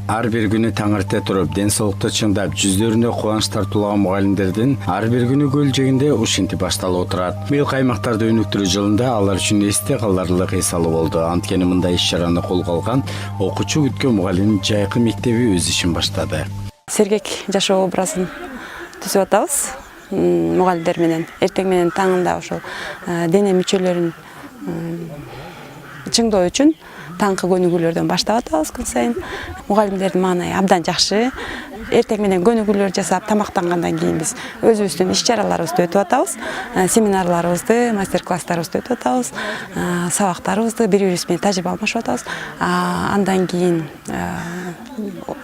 Ар бир күнү таң эрте туруп, ден соолукту чыңдап, жүздөрүнө кубанч тартуулаган мугалимдердин ар бир күнү көлжегинде ушинтип башталып отурат. Быйыл аймактарды өнүктүрүү жылында алар үчүн эсте каларлык эс алуу болду. Анткени мындай иш-чараны колго алган окуучу күткөн мугалим Жайкы мектеби өз ишин баштады. Сергек жашоо образын түзүп атабыз. Мугалимдер менен эртең менен таңында ошол дене мүчөлөрүн чыңдоо үчүн таңкы көнүгүүлөрдөн баштап атабыз күн сайын. Мугалимдердин маанайы абдан жакшы. Эртең менен көнүгүүлөр жасап, тамактангандан кийин биз өзүбүздүн иш-чараларыбызды өтүп атабыз. Семинарларыбызды, мастер-класстарыбызды өтүп атабыз. Сабактарыбызды бири-бирибиз менен тажрыйба алмашып атабыз. Андан кийин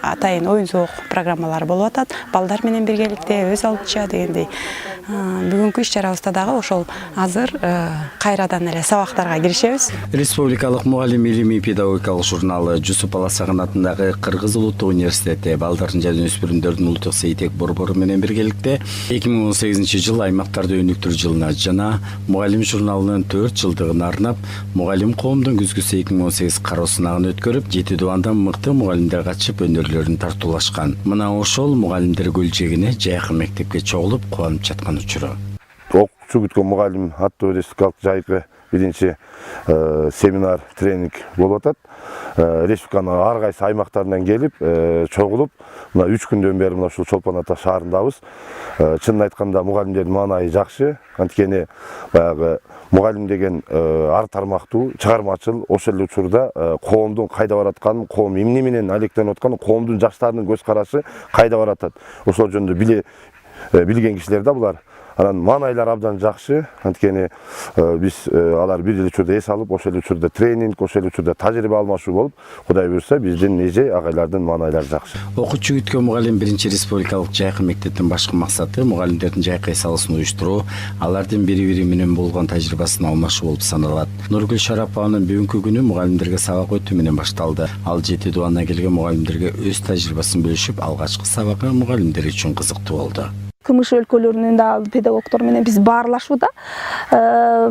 атайын оюн-соок программалары болуп атат. Балдар менен биргеликте өз алдынча дегендей. Бүгүнкү иш-чарабызда дагы ошол азыр кайрадан эле сабактарга киришебиз. Республикалык мугалим илимий педагогикалык журналы Жусуп Аласаган атындагы Кыргыз Улуттук университети балдардын жана өспүрүмдөрдүн улуттук сейтек борбору менен биргеликте 2018-жыл аймактарды өнүктүрүү жылына жана мугалим журналынын 4 жылдыгына арнап мугалим коомдун күзгүсү 2018 кароо сынагын өткөрүп, 7 дубандан мыкты мугалимдер катышып өнөрлөрүн тартуулашкан. Мына ошол мугалимдер көлжегине Жайкы мектепке чогулуп кубанып жаткан учуру. Окуучу күткөн мугалим аттуу республикалык Жайкы биринчи семинар тренинг болуп атат. Республиканын ар кайсы аймактарынан келип, чогулуп, мына 3 күндөн бери мына ушул Чолпон Ата шаарындабыз. Чынын айтканда мугалимдердин маанайы жакшы. Анткени баягы мугалим деген ар тармактуу, чыгармачыл, ошол эле учурда коомдун кайда баратканын, коом эмне менен алектенип атканын, коомдун жаштарынын көз карашы кайда баратат. Ошол жөнүндө билген кишилер да булар. Анан маанайлар абдан жакшы. Анткени биз алар бир эле учурда эс алып, ошол эле учурда тренинг, ошол эле учурда тажрыйба алмашуу болуп, Кудай буйрса биздин эже агайлардын маанайлары жакшы. Окуучу күткөн мугалим биринчи республикалык Жайкы мектептин башкы максаты мугалимдердин Жайкы эс алысын уюштуруу, алардын бири-бири менен болгон тажрыйбасын алмашуу болуп саналат. Нургүл Шарапованын бүгүнкү күнү мугалимдерге сабак өтүү менен башталды. Ал 7 дубандан келген мугалимдерге өз тажрыйбасын бөлүшүп, алгачкы сабагы мугалимдер үчүн кызыктуу болду. КМШ өлкөлөрүнүн да педагогдор менен биз баарлашууда.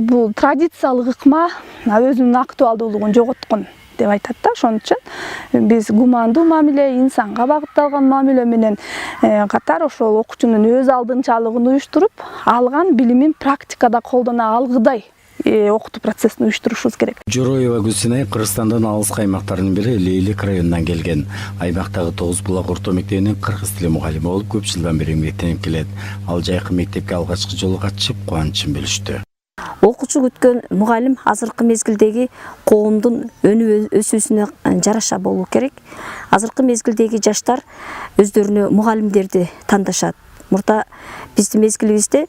Бул традициялык ыкма өзүнүн актуалдуулугун жоготкон деп айтат да. Ошон үчүн биз гумандуу мамиле, инсанга багытталган мамиле менен катар ошол окуучунун өз алдынчалыгын уюштуруп, алган билимин практикада колдоно алгыдай окутуу процессин уюштурушубуз керек. Жороева Гүлсинай Кыргызстандын алыскы аймактарынын бири Лейлик районунан келген. Аймактагы 9 булак орто мектебинин кыргыз тили мугалими болуп көп жылдан бери эмгектенип келет. Ал Жайкы мектепке алгачкы жолу катышып, кубанычын бөлүштү. Окуучу күткөн мугалим азыркы мезгилдеги коомдун өнүп өсүүсүнө жараша болуу керек. Азыркы мезгилдеги жаштар өздөрүнө мугалимдерди тандашат. Мурда биздин мезгилибизде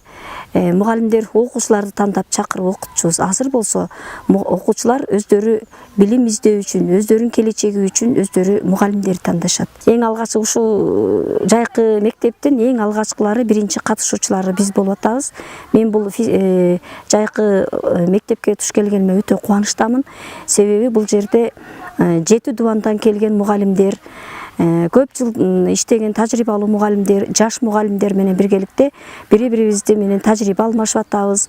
мугалимдер окуучуларды тандап чакырып окутчубуз. Азыр болсо окуучулар өздөрү билим издөө үчүн, өздөрүнүн келечеги үчүн өздөрү мугалимдерди тандашат. Эң алгачкы ушул Жайкы мектептин эң алгачкылары, биринчи катышуучулары биз болуп атабыз. Мен бул Жайкы мектепке туш келгениме өтө кубанычтамын. Себеби бул жерде 7 дубандан келген мугалимдер, көп жыл иштеген тажрыйбалуу мугалимдер, жаш мугалимдер менен биргеликте бири-бирибизди менен тажрыйба алмашып атабыз.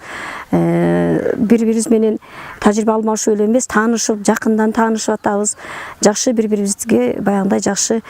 Бири-бирибиз менен тажрыйба алмашуу эле эмес, таанышып, жакындан таанышып атабыз. Жакшы бири-бирибизге баягындай жакшы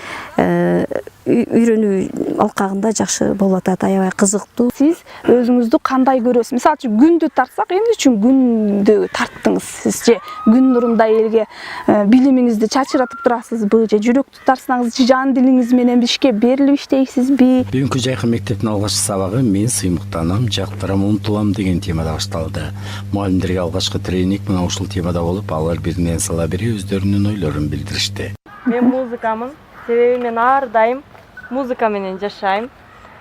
үйрөнүү алкагында жакшы болуп атат, аябай кызыктуу. Сиз өзүңүздү кандай көрөсүз? Мисалы үчүн күндү тартсак, эмне үчүн күндү тарттыңыз? Сиз же күн нурунда элге билимиңизди чачыратып турасызбы, же жүрөк тутарсаңыз, же жан дилиңиз менен ишке берилип иштейсизби? Бүгүнкү Жайкы мектептин алгачкы сабагы "Мен сыймыктанам, жактырам, умтулам" деген темада башталды. Мугалимдерге алгачкы тренинг мына ушул темада болуп, алар биринен сала бири өздөрүнүн ойлорун билдиришти. Мен музыкамын. Себеби мен ар дайым музыка менен жашайм.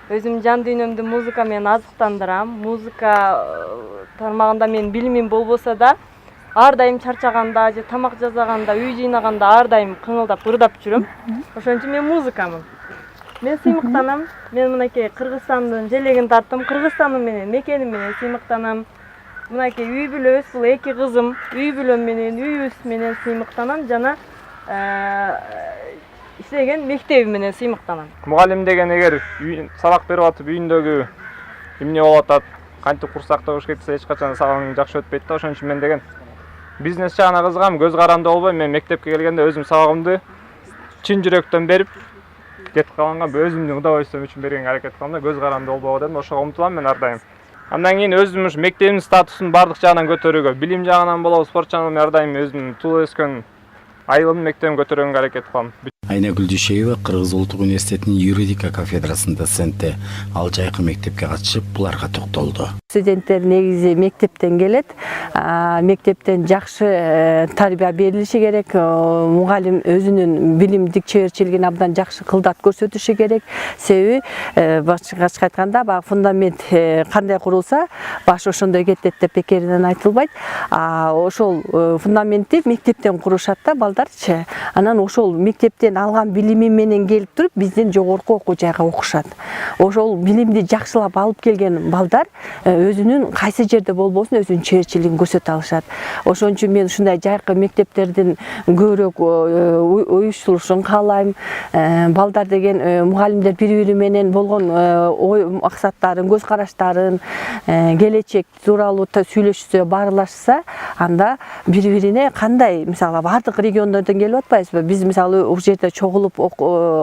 Өзүм жан дүйнөмдү музыка менен азыктандырам. Музыка тармагында мен билимим болбосо да, ар дайым чарчаганда же тамак жасаганда, үй жыйнаганда ар дайым кыңылдап, ырдап жүрөм. Ошон үчүн мен музыкамын. Мен сыймыктанам. Мен мынакей Кыргызстандын желегин тарттым. Кыргызстандын менен мекеним менен сыймыктанам. Мынакей үй бүлөбүз, бул 2 кызым, үй бүлөм менен, үйүбүз менен сыймыктанам жана иштеген мектебим менен сыймыктанам. Мугалим деген эгер сабак берип атып үйүндөгү эмне болуп атат, кантип курсакта болуш керек десе эч качан сабагың жакшы өтпөйт да. Ошон үчүн мен деген бизнес жагына кызыгам, көз каранды болбой, мен мектепке келгенде өзүм сабагымды чын жүрөктөн берип кетип калганга өзүмдүн удовольствием үчүн бергенге аракет кылам да, көз каранды болбогу дедим, ошого умтулам мен ар дайым. Андан кийин өзүм ушу мектебимдин статусун бардык жагынан көтөрүүгө, билим жагынан болобу, спорт жагынан ар дайым өзүмдүн туулуп өскөн айылымдын мектебин көтөргөнгө аракет кылам. Айнагүл Дүйшеева Кыргыз Улуттук университетинин юридика кафедрасынын доценти. Ал жайкы мектепке катышып, буларга токтолду. Студенттер негизи мектептен келет. Мектептен жакшы тарбия берилиши керек. Мугалим өзүнүн билимдик чеберчилигин абдан жакшы кылдат көрсөтүшү керек. Себеби башкача айтканда баягы фундамент кандай курулса, баш ошондой кетет деп бекеринен айтылбайт. Ошол фундаментти мектептен курушат да балдарчы. Анан ошол мектептен алган билими менен келип туруп биздин жогорку окуу жайга окушат. Ошол билимди жакшылап алып келген балдар өзүнүн кайсы жерде болбосун өзүнүн чеберчилигин көрсөтө алышат. Ошон үчүн мен ушундай жайкы мектептердин көбүрөөк уюштурулушун каалайм. Балдар деген мугалимдер бири-бири менен болгон ой максаттарын, көз караштарын, келечек тууралуу сүйлөшсө, баарлашса, анда бири-бирине кандай, мисалы, бардык региондордон келип атпайбызбы? Биз мисалы ушул жерде чогулуп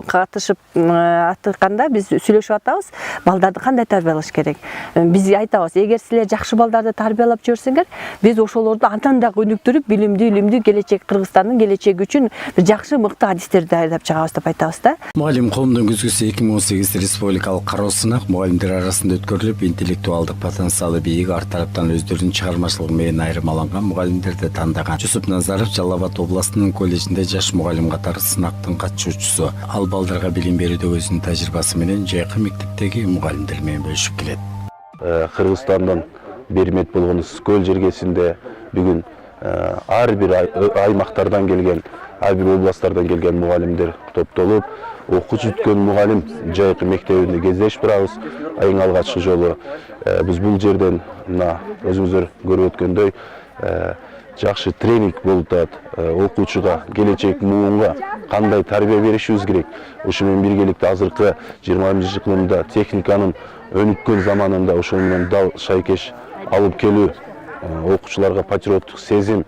катышып атканда биз сүйлөшүп атабыз. Балдарды кандай тарбиялаш керек? Биз айтабыз, эгер силер жакшы балдарды тарбиялап жүрсөңөр, биз ошолорду андан да өнүктүрүп, билимдүү келечек Кыргызстандын келечеги үчүн бир жакшы мыкты адистерди айдап чыгабыз деп айтабыз да. Мугалим коомдун күзгүсү 2018 республикалык кароо сынак мугалимдер арасында өткөрүлүп, интеллектуалдык потенциалы бийик, ар тараптан өздөрүнүн чыгармачылыгы менен айырмаланган мугалимдерди тандаган. Жусуп Назаров Жалал Абад областынын колледжинде жаш мугалим катары сынактын катышуучусу. Ал балдарга билим берүүдө өзүнүн тажрыйбасы менен жайкы мектептеги мугалимдер менен бөлүшүп келет. Кыргызстандан бермет болгон Скөл жергесинде бүгүн ар бир аймактардан келген, ар бир областтардан келген мугалимдер топтолуп, окуучу бүткөн мугалим жайкы мектебинде кездешип турабыз. Эң алгачкы жолу биз бул жерден мына өзүңүздөр көрүп өткөндөй жакшы тренинг болуп атат. Окуучуга, келечек муунга кандай тарбия беришибиз керек. Ушу менен биргеликте азыркы 21 кылымда техниканын өнүккөн заманында ошол менен дал шайкеш алып келүү, окуучуларга патриоттук сезим,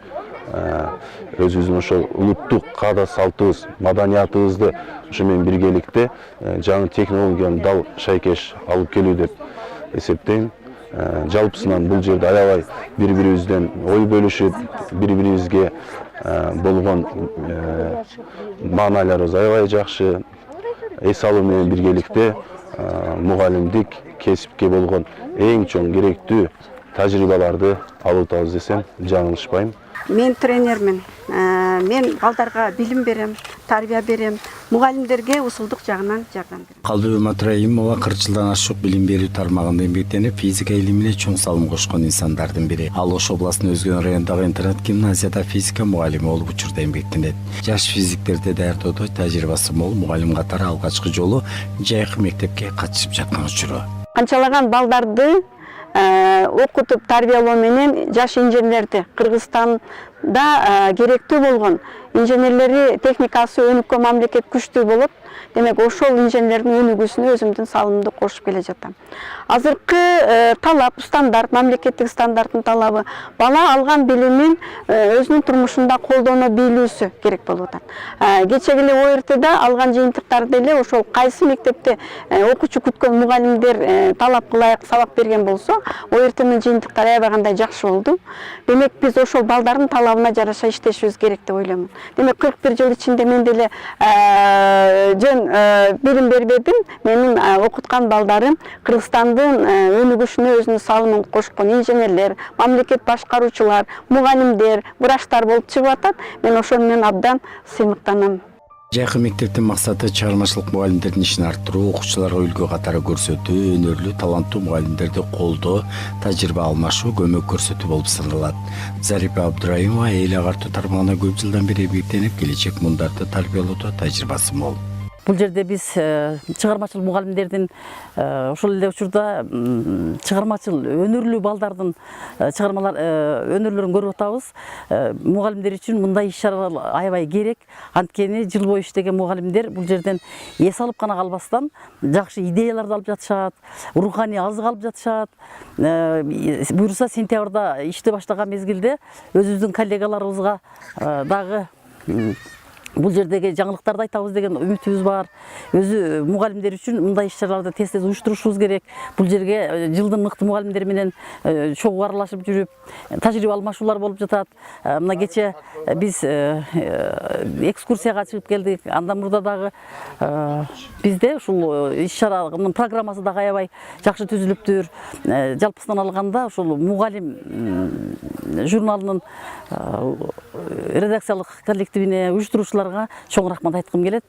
өзүбүздүн ошол улуттук каада салтыбыз, маданиятыбызды ушу менен биргеликте жаңы технологияны дал шайкеш алып келүү деп эсептейм. Жалпысынан бул жерде аябай бири-бирибизден ой бөлүшүп, бири-бирибизге болгон маанайларыбыз аябай жакшы. Эс алуу менен биргеликте мугалимдик кесипке болгон эң чоң керектүү тажрыйбаларды алып атабыз десем жаңылышпайм. Мен тренермин. Мен балдарга билим берем, тарбия берем, мугалимдерге усулдук жагынан жардам берем. Калдыбек Матраимова 40 жылдан ашык билим берүү тармагында эмгектенип, физика илимине чоң салым кошкон инсандардын бири. Ал Ош областынын Өзгөн районундагы интернат гимназияда физика мугалими болуп учурда эмгектенет. Жаш физиктерди даярдоодо тажрыйбасы мол мугалим катары алгачкы жолу жайкы мектепке катышып жаткан учуру. Канчалаган балдарды окутуп тарбиялоо менен жаш инженердерди Кыргызстанда керектүү болгон инженерлери техникасы өнүккөн мамлекет күчтүү болот. Демек, ошол инженердин өнүгүүсүнө өзүмдүн салымымды кошуп келе жатам. Азыркы талап, стандарт, мамлекеттик стандарттын талабы бала алган билимин өзүнүн турмушунда колдоно билүүсү керек болуп атат. Кечеги эле ОРТда алган жыйынтыктарды эле ошол кайсы мектепте окуучу күткөн мугалимдер талап кылайык сабак берген болсо, ОРТнын жыйынтыктары аябай кандай жакшы болду. Демек, биз ошол балдардын талабына жараша иштешибиз керек деп ойлоймун. Демек, 41 жыл ичинде мен деле жөн билим бербедим. Менин окуткан балдарым Кыргызстандын өнүгүшүнө өзүнүн салымын кошкон инженерлер, мамлекет башкаруучулар, мугалимдер, врачтар болуп чыгып атат. Мен ошол менен абдан сыймыктанам. Жайкы мектептин максаты чыгармачылык мугалимдердин ишин арттыруу, окуучуларга үлгү катары көрсөтүү, өнөрлүү, таланттуу мугалимдерди колдоо, тажрыйба алмашуу, көмөк көрсөтүү болуп саналат. Зарипа Абдраимова эл агартуу тармагына көп жылдан бери эмгектенип, келечек мундарды тарбиялоодо тажрыйбасы мол. Бул жерде биз чыгармачыл мугалимдердин ошол эле учурда чыгармачыл өнөрлүү балдардын чыгармалар өнөрлөрүн көрүп атабыз. Мугалимдер үчүн мындай иш-чаралар аябай керек. Анткени жыл бою иштеген мугалимдер бул жерден эс алып гана калбастан жакшы идеяларды алып жатышат, руханий азык алып жатышат. Буюрса сентябрда ишти баштаган мезгилде өзүбүздүн коллегаларыбызга дагы бул жердеги жаңылыктарды айтабыз деген үмүтүбүз бар. Өзү мугалимдер үчүн мындай иш-чараларды тез уюштурушубуз керек. Бул жерге жылдын мыкты мугалимдери менен чогуу аралашып жүрүп, тажрыйба алмашуулар болуп жатат. Мына кече биз экскурсияга чыгып келдик. Андан мурда дагы бизде ушул иш-чаранын программасы дагы аябай жакшы түзүлүптүр. Жалпысынан алганда ушул мугалим журналынын редакциялык коллективине, уюштуруучуларга чоң рахмат айткым келет.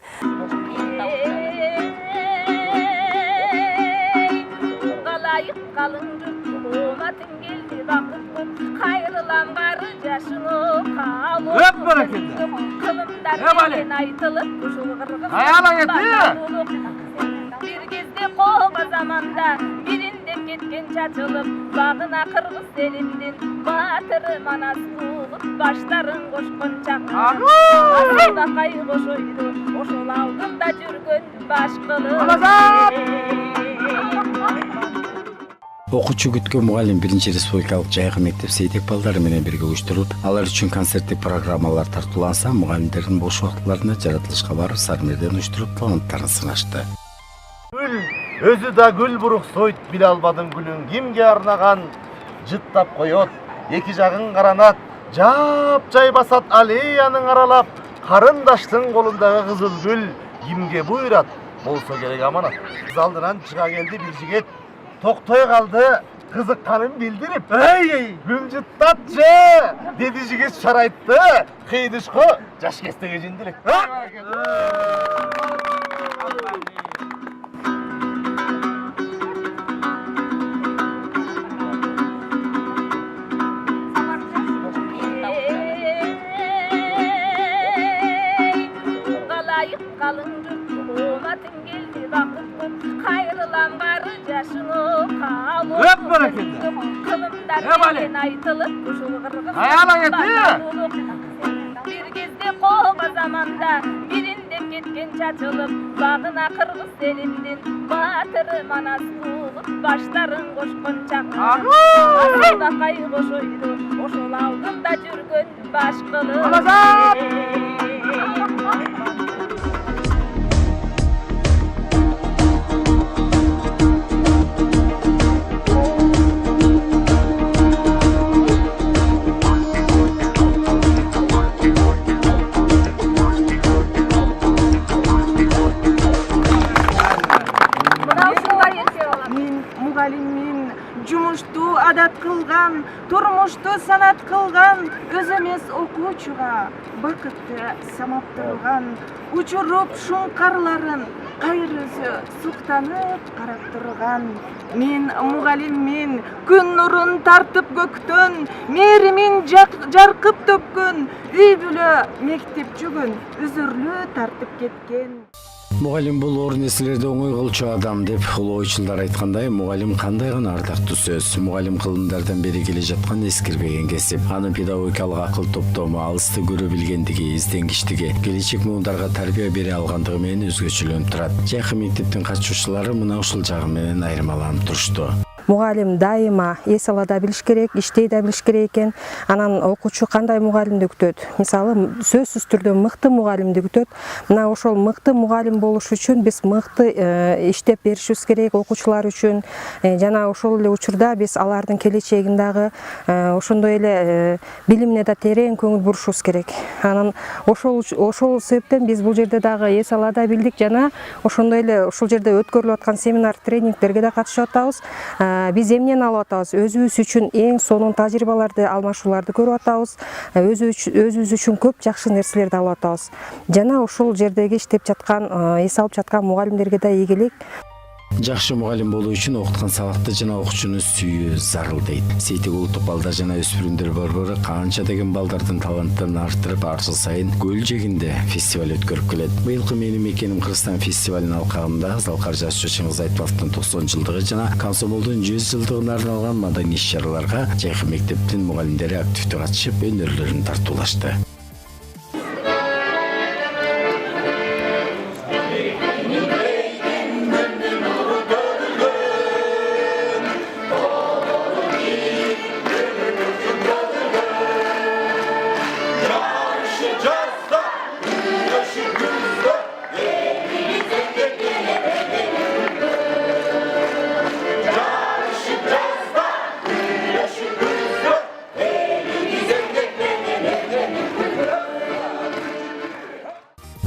Bir кезде қолға заманда биринде кеткен чачылып, бағына қырғыз елімден батыры манас туылып, баштарын қошқын чақырып, асылда қайғыш ойды, ошол алдында жүргөн баш қылып. Окуучу күткөн мугалим 1-республикалык жайкы мектеп сейтек балдары менен бирге уюштурулуп, алар үчүн концерттик программалар тартууланса, мугалимдердин бош убактыларында жаратылышка барып, сармерден уюштуруп таланттарын сынашты. Гүл, өзү да гүл буруксойт, биле албадым гүлүн кимге арнаган, жыттап коет, эки жагын каранат, жап-жай басат аллеянын аралап, карындаштын колундагы кызыл гүл кимге буйрат, болсо керек аманат. Кыз алдынан чыга келди бир жигит, токтой калды, кызыкканын билдирип, "Эй, гүл жыттатчы!" деди жигит шарайтты, кыйдышко жаш кестеге жиндилик. Bir кезде қолға заманда биринде кеткен чачылып, бағына қырғыз елімден батыры манас туылып, баштарын қошқын чақырып, асылда қайғыш ойды, ошол алдында жүргөн баш қылып. Жумушту адат кылган, турмушту санат кылган, өз эмес окуучуга бакытты самап турган, учуруп шуңкарларын кайыр өзү суктанып карап турган. Мен мугалиммин, күн нурун тартып көктөн, мээримин жаркып төккөн, үй бүлө мектеп жүгүн үзүрлүү тартып кеткен. Мугалим бул оор нерселерди оңой кылчу адам деп улуу ойчулдар айткандай, мугалим кандай гана ардактуу сөз. Мугалим кылымдардан бери келе жаткан эскирбеген кесип. Анын педагогикалык акыл топтому, алысты көрө билгендиги, изденгичтиги, келечек муундарга тарбия бере алгандыгы менен өзгөчөлөнүп турат. Жайкы мектептин катышуучулары мына ушул жагы менен айырмаланып турушту. Мугалим дайыма эс ала да билиш керек, иштей да билиш керек экен. Анан окуучу кандай мугалимди күтөт? Мисалы, сөзсүз түрдө мыкты мугалимди күтөт. Мына ошол мыкты мугалим болуш үчүн биз мыкты иштеп беришибиз керек окуучулар үчүн. Жана ошол эле учурда биз алардын келечегин дагы ошондой эле билимине да терең көңүл бурушубуз керек. Анан ошол себептен биз бул жерде дагы эс ала да билдик жана ошондой эле ушул жерде өткөрүлүп аткан семинар, тренингтерге да катышып атабыз. Биз эмнени алып атабыз? Өзүбүз үчүн эң сонун тажрыйбаларды, алмашууларды көрүп атабыз. Өзүбүз үчүн көп жакшы нерселерди алып атабыз. Жана ушул жердеги иштеп жаткан, эс алып жаткан мугалимдерге да ийгилик. Жакшы мугалим болуу үчүн окуткан сабакты жана окуучуну сүйүү зарыл дейт. Сейтек улуттук балдар жана өспүрүмдөр борбору канча деген балдардын таланттарын арттырып, ар жыл сайын көл жегинде фестиваль өткөрүп келет. Быйылкы менин мекеним Кыргызстан фестивалынын алкагында Залкар Жасчы Чыңгыз Айтбаевдин 90 жылдыгы жана Комсомолдун 100 жылдыгына арналган маданий иш-чараларга жайкы мектептин мугалимдери активдүү катышып, өнөрлөрүн тартуулашты.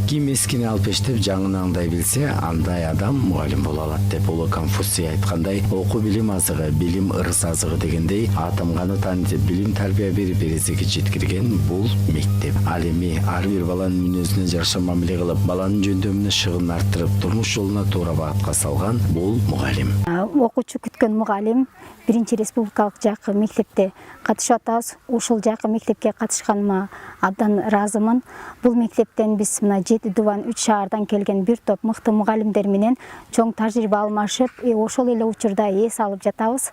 Ким эскини алпештеп жаңын аңдай билсе, андай адам мугалим боло алат деп Улуу Конфуций айткандай, окуу билим азыгы, билим ырыс азыгы дегендей, атамганы таанытып билим тарбия берип эрезеге жеткирген бул мектеп. Ал эми ар бир баланын мүнөзүнө жараша мамиле кылып, баланын жөндөмүнө шыгын арттырып, турмуш жолуна туура багытка салган бул мугалим. Окуучу күткөн мугалим биринчи республикалык жакы мектепте катышып атабыз. Ушул жакы мектепке катышканыма абдан ыраазымын. Бул мектептен биз мына 7 дубан 3 шаардан келген бир топ мыкты мугалимдер менен чоң тажрыйба алмашып, ошол эле учурда эс алып жатабыз.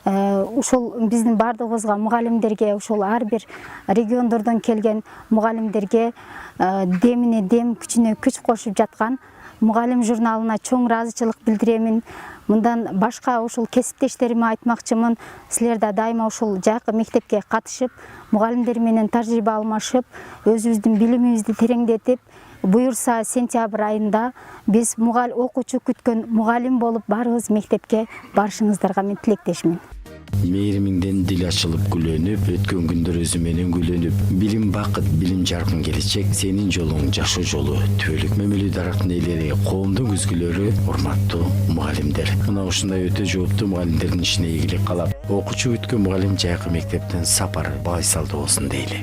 Ушул биздин бардыгыбызга мугалимдерге, ушул ар бир региондордон келген мугалимдерге демине дем, күчүнө күч кошуп жаткан мугалим журналына чоң ыраазычылык билдиремин. Мындан башка ушул кесиптештериме айтмакчымын. Силер да дайыма ушул жакы мектепке катышып, мугалимдер менен тажрыйба алмашып, өзүбүздүн билимибизди тереңдетип, буюрса сентябрь айында биз окуучу күткөн мугалим болуп баарыбыз мектепке барышыңыздарга мен тилектешмин. Мээримиңден дил ачылып күлөнүп, өткөн күндөр өзү менен күлөнүп, билим бакыт, билим жаркын келечек, сенин жолуң жашоо жолу, түбөлүк мөмөлүү дарактын ээлери, коомдун күзгүлөрү, урматтуу мугалимдер. Мына ушундай өтө жооптуу мугалимдердин ишине ийгилик каалап, окуучу күткөн мугалим жайкы мектептен сапар байсалдуу болсун дейли.